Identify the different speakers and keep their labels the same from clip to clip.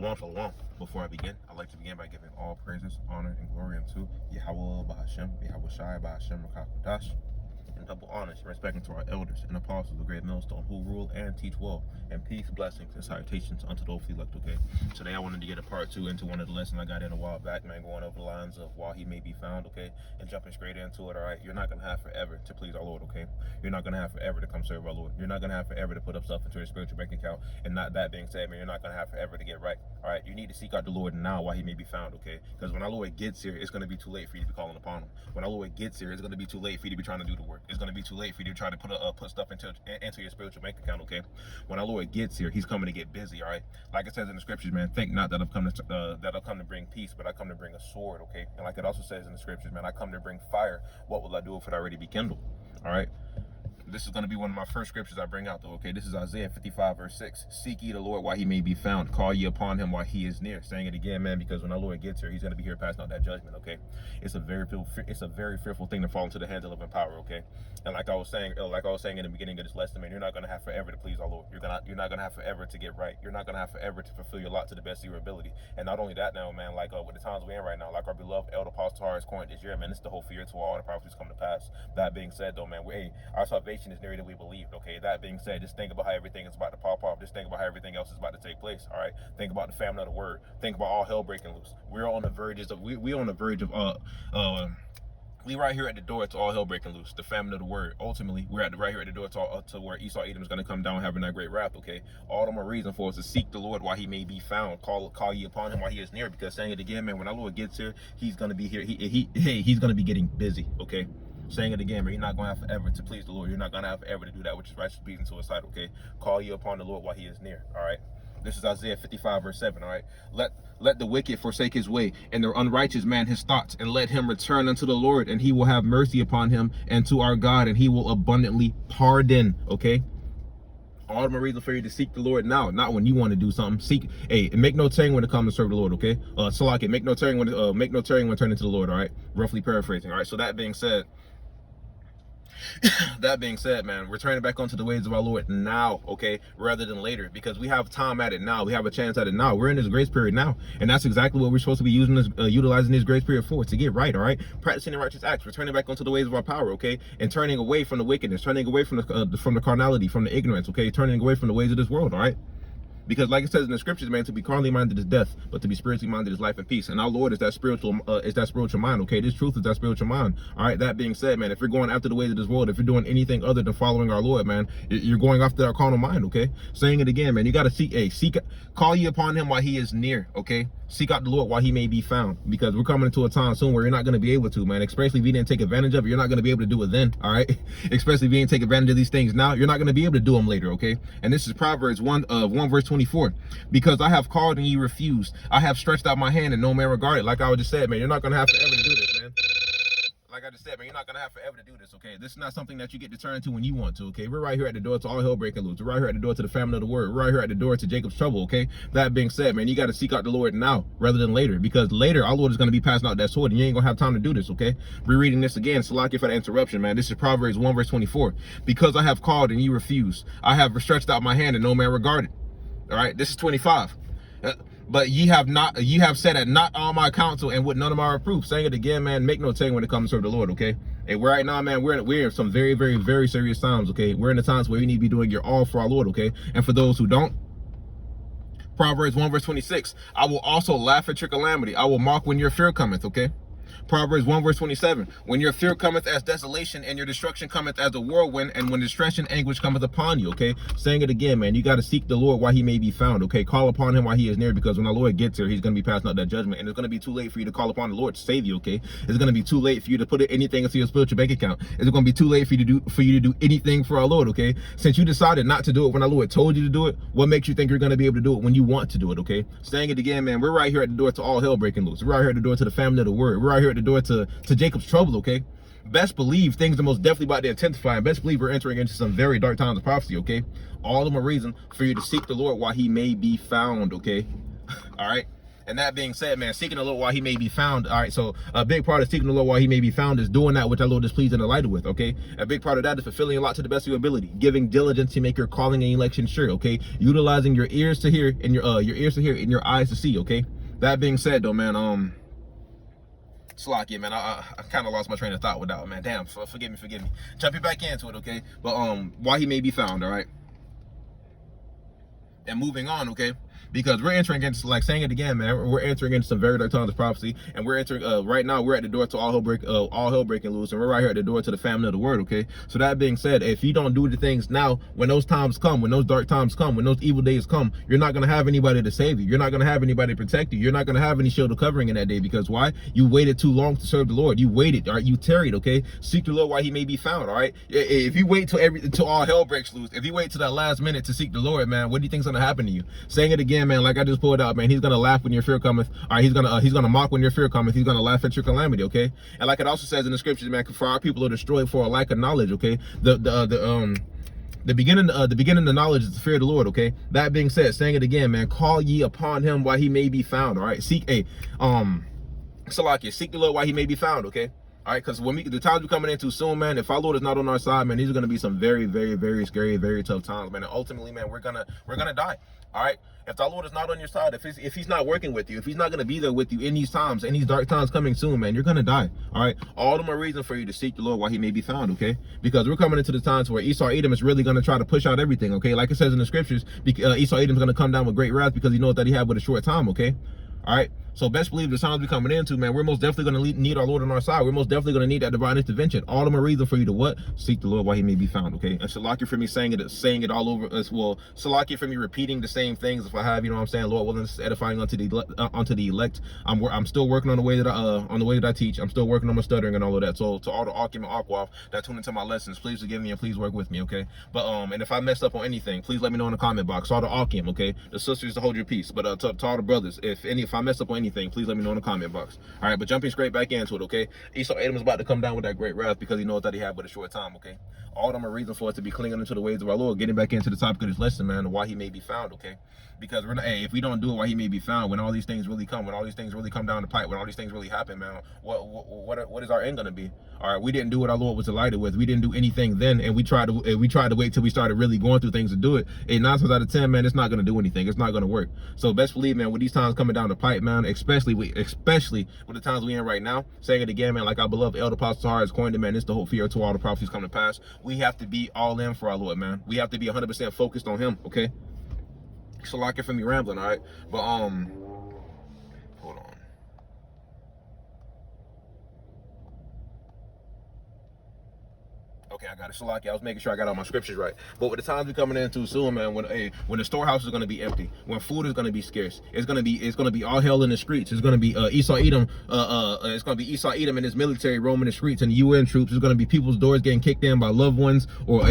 Speaker 1: Shalom. Before I begin, I'd like to begin by giving all praises, honor, and glory unto Yahweh Bahashem, Yahweh Bahashem, Rakakadash, and double honors and respect to our elders and apostles of the great millstone who rule and teach well, and peace, blessings, and salutations unto those elect, okay? Today I wanted to get a part 2 into one of the lessons I got in a while back, man, going over the lines of while he may be found, okay? And jumping straight into it, all right? You're not going to have forever to please our Lord, okay? You're not going to have forever to come serve our Lord. You're not going to have forever to put up stuff into your spiritual bank account. And not that being said, man, you're not going to have forever to get right, all right? You need to seek out the Lord now while he may be found, okay? Because when our Lord gets here, it's going to be too late for you to be calling upon him. When our Lord gets here, it's going to be too late for you to be trying to do the work. It's going to be too late for you to try to put stuff into your spiritual bank account, okay? When our Lord gets here, he's coming to get busy, all right? Like it says in the scriptures, man, think not that I've come to bring peace, but I come to bring a sword, okay? And like it also says in the scriptures, man, I come to bring fire. What will I do if it already be kindled? All right? This is going to be one of my first scriptures I bring out, though, okay? This is Isaiah 55, verse 6. Seek ye the Lord while he may be found. Call ye upon him while he is near. Saying it again, man, because when our Lord gets here, he's going to be here passing out that judgment, okay? It's a very fearful thing to fall into the hands of living power, okay? And like I was saying in the beginning of this lesson, man, you're not going to have forever to please our Lord. You're not going to have forever to get right. You're not going to have forever to fulfill your lot to the best of your ability. And not only that now, man, like with the times we're in right now, like our beloved Elder Apostle Harris coined this year, man, this is the whole fear to all the prophecies come to pass. That being said, though, man, our salvation is nearer than we believe. Okay, that being said, just think about how everything is about to pop off. Just think about how everything else is about to take place. All right, think about the family of the word. Think about all hell breaking loose. We're on the verge of we right here at the door to all hell breaking loose. The family of the word. Ultimately, we're right here at the door to where Esau Edom is going to come down having that great wrath. Okay, all the more reason for us to seek the Lord while he may be found. Call ye upon him while he is near. Because saying it again, man, when our Lord gets here, he's going to be here. He's going to be getting busy. Okay. Saying it again, but you're not going to have forever to please the Lord. You're not going to have forever to do that which is righteous, pleasing, suicide, okay? Call you upon the Lord while he is near, all right? This is Isaiah 55, verse 7, all right? Let the wicked forsake his way, and the unrighteous man his thoughts, and let him return unto the Lord, and he will have mercy upon him, and to our God, and he will abundantly pardon, okay? All the more reason for you to seek the Lord now, not when you want to do something. Make no tearing when it comes to serve the Lord, okay? Salaki, make no tearing when turning to the Lord, all right? Roughly paraphrasing, all right? So that being said, man, we're turning back onto the ways of our Lord now, okay, rather than later, because we have time at it now. We have a chance at it now. We're in this grace period now, and that's exactly what we're supposed to be utilizing this grace period for, to get right, all right? Practicing the righteous acts. We're turning back onto the ways of our power, okay, and turning away from the wickedness, turning away from the carnality, from the ignorance, okay, turning away from the ways of this world, all right? Because like it says in the scriptures, man, to be carnally minded is death, but to be spiritually minded is life and peace. And our Lord is that spiritual mind, okay? This truth is that spiritual mind. All right, that being said, man, if you're going after the ways of this world, if you're doing anything other than following our Lord, man, you're going after our carnal mind, okay? Saying it again, man, you got to call ye upon him while he is near, okay? Seek out the Lord while he may be found, because we're coming into a time soon where you're not going to be able to, man, especially if you didn't take advantage of it. You're not going to be able to do it then, all right? Especially if you didn't take advantage of these things now, you're not going to be able to do them later, okay? And this is Proverbs 1 verse 24. Because I have called and ye refused. I have stretched out my hand and no man regarded. Like I just said, man, you're not going to have forever to do this, man. Like I just said, man, you're not going to have forever to do this, okay? This is not something that you get to turn to when you want to, okay? We're right here at the door to all hell breaking loose. We're right here at the door to the family of the word. We're right here at the door to Jacob's trouble, okay? That being said, man, you got to seek out the Lord now rather than later, because later our Lord is going to be passing out that sword and you ain't going to have time to do this, okay? Rereading this again, Salaki for the interruption, man. This is Proverbs 1 verse 24. Because I have called and ye refused. I have stretched out my hand and no man regarded. All right, this is 25. But ye have said at not all my counsel and with none of my reproof. Saying it again, man, make no tearing when it comes to serve the Lord, okay? And right now, man, we're in some very, very, very serious times, okay? We're in the times where we need to be doing your all for our Lord, okay? And for those who don't, Proverbs 1 verse 26, I will also laugh at your calamity. I will mock when your fear cometh, okay? Proverbs 1 verse 27, when your fear cometh as desolation and your destruction cometh as a whirlwind, and when distress and anguish cometh upon you, okay? Saying it again, man, you got to seek the Lord while he may be found, okay? Call upon him while he is near, because when our Lord gets here, he's going to be passing out that judgment, and it's going to be too late for you to call upon the Lord to save you, okay? It's going to be too late for you to put anything into your spiritual bank account. It's going to be too late for you to do anything for our Lord, okay? Since you decided not to do it when our Lord told you to do it, what makes you think you're going to be able to do it when you want to do it, okay? Saying it again, man, we're right here at the door to all hell breaking loose. We're right here at the door to the family of the word. We're right here at the door to Jacob's trouble, okay? Best believe things are most definitely about to intensify, and best believe we're entering into some very dark times of prophecy, okay? All of them a reason for you to seek the Lord while he may be found, okay? All right? And that being said, man, seeking the Lord while he may be found. All right, so a big part of seeking the Lord while he may be found is doing that which our Lord is pleased and delighted with, okay? A big part of that is fulfilling a lot to the best of your ability, giving diligence to make your calling and election sure, okay? Utilizing your ears to hear and your ears to hear and your eyes to see, okay? That being said, though, man, Slakia, man, I kind of lost my train of thought with that one, man. Damn, forgive me. Jumping back into it, okay? But why he may be found, all right? And moving on, okay? Because we're entering into, like saying it again, man, we're entering into some very dark times of prophecy, and we're entering right now. We're at the door to all hell breaking loose, and we're right here at the door to the family of the word. Okay, so that being said, if you don't do the things now, when those times come, when those dark times come, when those evil days come, you're not gonna have anybody to save you. You're not gonna have anybody to protect you. You're not gonna have any shield of covering in that day. Because why? You waited too long to serve the Lord. You waited, all right? You tarried. Okay, seek the Lord while he may be found. All right. If you wait till all hell breaks loose, if you wait till that last minute to seek the Lord, man, what do you think's gonna happen to you? Saying it again, man, like I just pulled out, man, he's gonna laugh when your fear cometh. All right, he's gonna mock when your fear cometh. He's gonna laugh at your calamity, okay? And like it also says in the scriptures, man, for our people are destroyed for a lack of knowledge, okay? The beginning of knowledge is the fear of the Lord, okay? That being said, saying it again, man, call ye upon him while he may be found, all right? Seek Salakia, seek the Lord while he may be found, okay? All right, because the times we're coming into soon, man, if our Lord is not on our side, man, these are going to be some very, very, very scary, very tough times, man. And ultimately, man, we're gonna die. All right, if our Lord is not on your side, if he's not working with you, if he's not going to be there with you in these times, in these dark times coming soon, man, you're going to die. All right, all the more reason for you to seek the Lord while he may be found, okay? Because we're coming into the times where Esau Edom is really going to try to push out everything, okay? Like it says in the scriptures, Esau Edom is going to come down with great wrath because he knows that he had but a short time, okay? All right, so best believe the times we're coming into, man, we're most definitely going to need our Lord on our side. We're most definitely going to need that divine intervention. All the more reason for you to what? Seek the Lord while he may be found, okay? And Salakia for me saying it all over as well. Salakia for me repeating the same things if I have, you know what I'm saying, Lord willing, this is edifying unto the elect. I'm still working on the way that I teach. I'm still working on my stuttering and all of that. So to all the Akim and Akwaf that tune into my lessons, please forgive me and please work with me, okay? But and if I messed up on anything, please let me know in the comment box. All the Akim, okay? The sisters to hold your peace. But to all the brothers, if I mess up on anything, please let me know in the comment box. All right, but jumping straight back into it, okay? Esau Edom is about to come down with that great wrath because he knows that he had but a short time, okay? All of them are reason for us to be clinging into the ways of our Lord. Getting back into the topic of this lesson, man, why he may be found, okay? Because we're not, hey, if we don't do it, why he may be found, when all these things really come, when all these things really come down the pipe, when all these things really happen, man, what is our end gonna be? All right, we didn't do what our Lord was delighted with. We didn't do anything then, and we tried to wait till we started really going through things to do it. And 9 times out of 10, man, it's not gonna do anything. It's not gonna work. So best believe, man, with these times coming down the pipe, man, especially with the times we in right now, saying it again, man, like our beloved Elder Apostle Tahar has coined it, man, it's the hope fear to all the prophecies come to pass. We have to be all in for our Lord, man. We have to be 100% focused on him, okay? So lock it for me rambling, all right? But hold on. Okay, I got it. Salaki, I was making sure I got all my scriptures right. But with the times we're coming into soon, man, when the storehouse is going to be empty, when food is going to be scarce, it's going to be all hell in the streets. It's going to be Esau Edom. It's going to be Esau Edom and his military roaming the streets, and the UN troops. It's going to be people's doors getting kicked in by loved ones or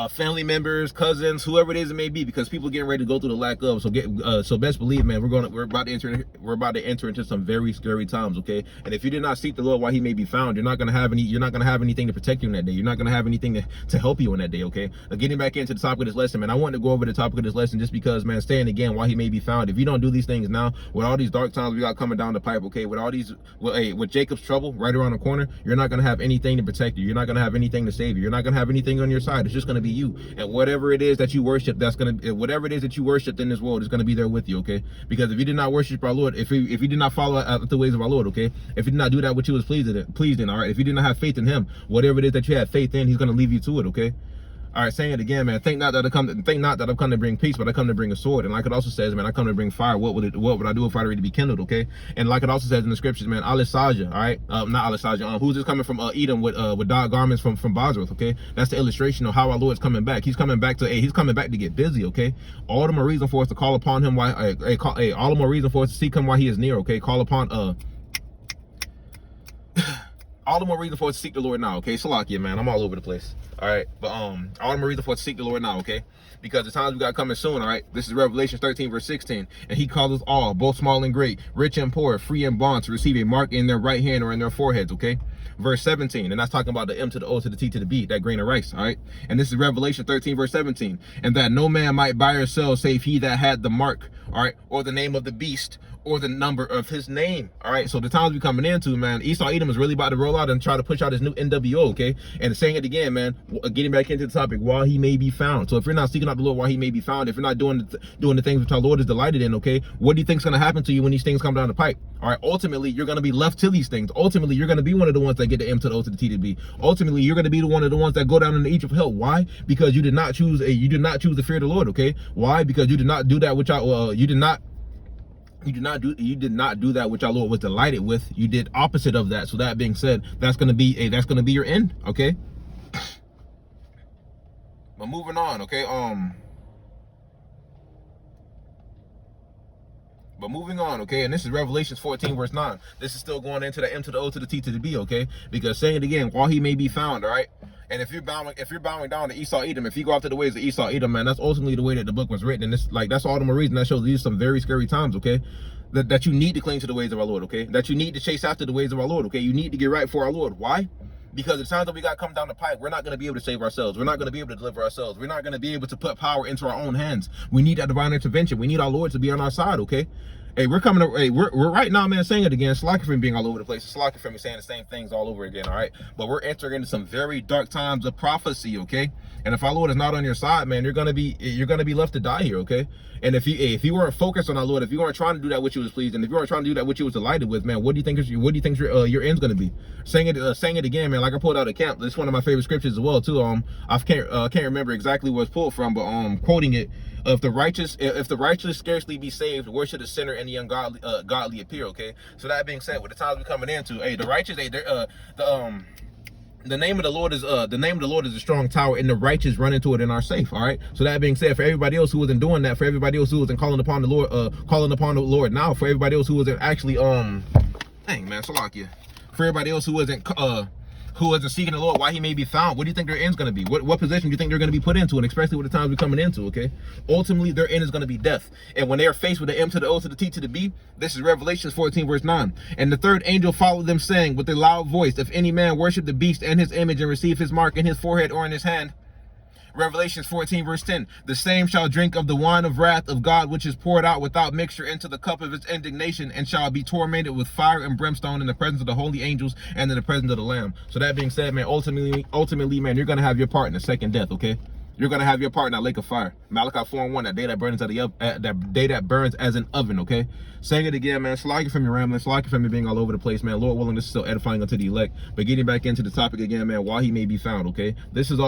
Speaker 1: family members, cousins, whoever it is it may be, because people getting ready to go through the lack of. So best believe, man, we're about to enter into some very scary times, okay? And if you did not seek the Lord while he may be found, you're not gonna have anything to protect you in that day. You're not gonna have anything to help you in that day, okay? Now, getting back into the topic of this lesson, man, I wanted to go over the topic of this lesson just because, man, saying again while he may be found. If you don't do these things now, with all these dark times we got coming down the pipe, okay, with Jacob's trouble right around the corner, you're not gonna have anything to protect you. You're not gonna have anything to save you. You're not gonna have anything on your side. It's just gonna be you, and whatever it is that you worship, whatever it is that you worship in this world is gonna be there with you, okay? Because if you did not worship our Lord, if you did not follow the ways of our Lord, okay, if you did not do that which he was pleased in, all right, if you did not have faith in him, whatever it is that you have faith in, he's gonna leave you to it, okay? All right, saying it again, man. Think not that I've come to bring peace, but I come to bring a sword. And like it also says, man, I come to bring fire. What would I do if I were to be kindled? Okay. And like it also says in the scriptures, man, Ahsh-Rawchaa, all right, not Ahsh-Rawchaa. Who's this coming from Edom with dark garments from Bosworth? Okay, that's the illustration of how our Lord's coming back. He's coming back to get busy. Okay, all the more reason for us to call upon him. All the more reason for us to seek him while he is near. Okay, call upon all the more reason for us to seek the Lord now, okay? Salakia, man, I'm all over the place, all right? But all the more reason for us to seek the Lord now, okay? Because the times we got coming soon, all right? This is Revelation 13, verse 16. And he calls us all, both small and great, rich and poor, free and bond, to receive a mark in their right hand or in their foreheads, okay? verse 17, and that's talking about the M to the O to the T to the B, that grain of rice, all right? And this is Revelation 13, verse 17, and that no man might buy or sell save he that had the mark, all right, or the name of the beast, or the number of his name. All right, so the times we coming into, man, Esau Edom is really about to roll out and try to push out his new NWO, okay? And saying it again, man, getting back into the topic, while he may be found. So if you're not seeking out the Lord while he may be found, if you're not doing the things which our Lord is delighted in, okay, what do you think is going to happen to you when these things come down the pipe? All right, ultimately, you're going to be left to these things. Ultimately, you're going to be one of the ones that get the M to the O to the T to the B. Ultimately, you're going to be one of the ones that go down in the Egypt of hell. Why? Because you did not choose the fear of the Lord, okay? Why? Because you did not do that which you did not do that which our Lord was delighted with. You did opposite of that. So that being said, that's gonna be your end, okay? But moving on, okay. And this is Revelations 14, verse 9. This is still going into the M to the O to the T to the B, okay? Because saying it again, while he may be found, all right? And if you're bowing down to Esau Edom, if you go after the ways of Esau Edom, man, that's ultimately the way that the book was written. And this, like, that's all the more reason that shows these some very scary times, okay? That you need to cling to the ways of our Lord, okay? That you need to chase after the ways of our Lord, okay? You need to get right for our Lord. Why? Because the times that we got come down the pipe, we're not going to be able to save ourselves. We're not going to be able to deliver ourselves. We're not going to be able to put power into our own hands. We need that divine intervention. We need our Lord to be on our side, okay? Hey, we're right now, man, saying it again. Slacking from being all over the place. Slacking from me saying the same things all over again, all right? But we're entering into some very dark times of prophecy, okay? And if our Lord is not on your side, man, you're gonna be left to die here, okay? And if you weren't focused on our Lord, if you weren't trying to do that which you was pleased, and if you weren't trying to do that which you was delighted with, man, what do you think your end's gonna be? Saying it again, man. Like I pulled out a camp. This is one of my favorite scriptures as well, too. I can't remember exactly where it's pulled from, but quoting it. If the righteous scarcely be saved, where should the sinner and the ungodly godly appear? Okay. So that being said, with the times we're coming into, hey, the righteous, hey, the name of the Lord is a strong tower, and the righteous run into it and are safe. All right. So that being said, for everybody else who wasn't doing that, for everybody else who wasn't calling upon the Lord now, for everybody else who wasn't actually dang man, Salakia, for everybody else who wasn't seeking the Lord, why he may be found, what do you think their end's going to be? What position do you think they're going to be put into? And especially with the times we're coming into, okay? Ultimately, their end is going to be death. And when they are faced with the M to the O to the T to the B, this is Revelations 14, verse 9. And the third angel followed them, saying with a loud voice, if any man worship the beast and his image and receive his mark in his forehead or in his hand, Revelations 14, verse 10, the same shall drink of the wine of wrath of God, which is poured out without mixture into the cup of his indignation, and shall be tormented with fire and brimstone in the presence of the holy angels and in the presence of the Lamb. So that being said, man, ultimately, man, you're going to have your part in the second death, okay? You're going to have your part in that lake of fire. Malachi 4:1, that day that burns that day that burns as an oven, okay? Saying it again, man, slacking from your rambling, slacking from me being all over the place, man. Lord willing, this is still edifying unto the elect. But getting back into the topic again, man, while he may be found, okay? This is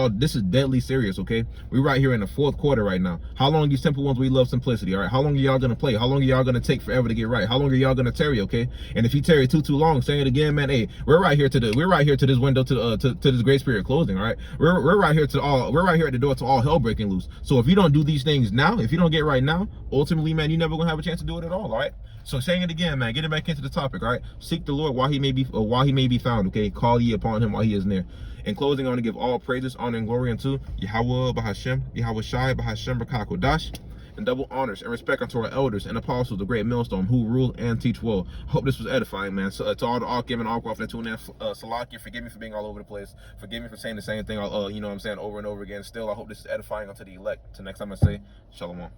Speaker 1: deadly serious, okay? We're right here in the fourth quarter right now. How long, you simple ones, we love simplicity, all right? How long are y'all going to play? How long are y'all going to take forever to get right? How long are y'all going to tarry, okay? And if you tarry too long, saying it again, man, hey, we're right here to this window to this grace period closing, all right? We're right here at the door to all hell breaking loose. So if you don't do these things now, if you don't get right now, ultimately, man, you're never going to have a chance to do it at all, all right? So saying it again, man, getting back into the topic, all right? Seek the Lord while he may be found, okay? Call ye upon him while he is near. In closing, I want to give all praises, honor, and glory unto Yahweh Bahashem, Yahweh Shai Bahashem Bakakodash, and double honors and respect unto our elders and apostles, the great millstone, who rule and teach well. Hope this was edifying, man. So to all the Arkim and Arkoff that tune in, Salakia, forgive me for being all over the place. Forgive me for saying the same thing, you know what I'm saying, over and over again. Still, I hope this is edifying unto the elect. Till next time I say, Shalom.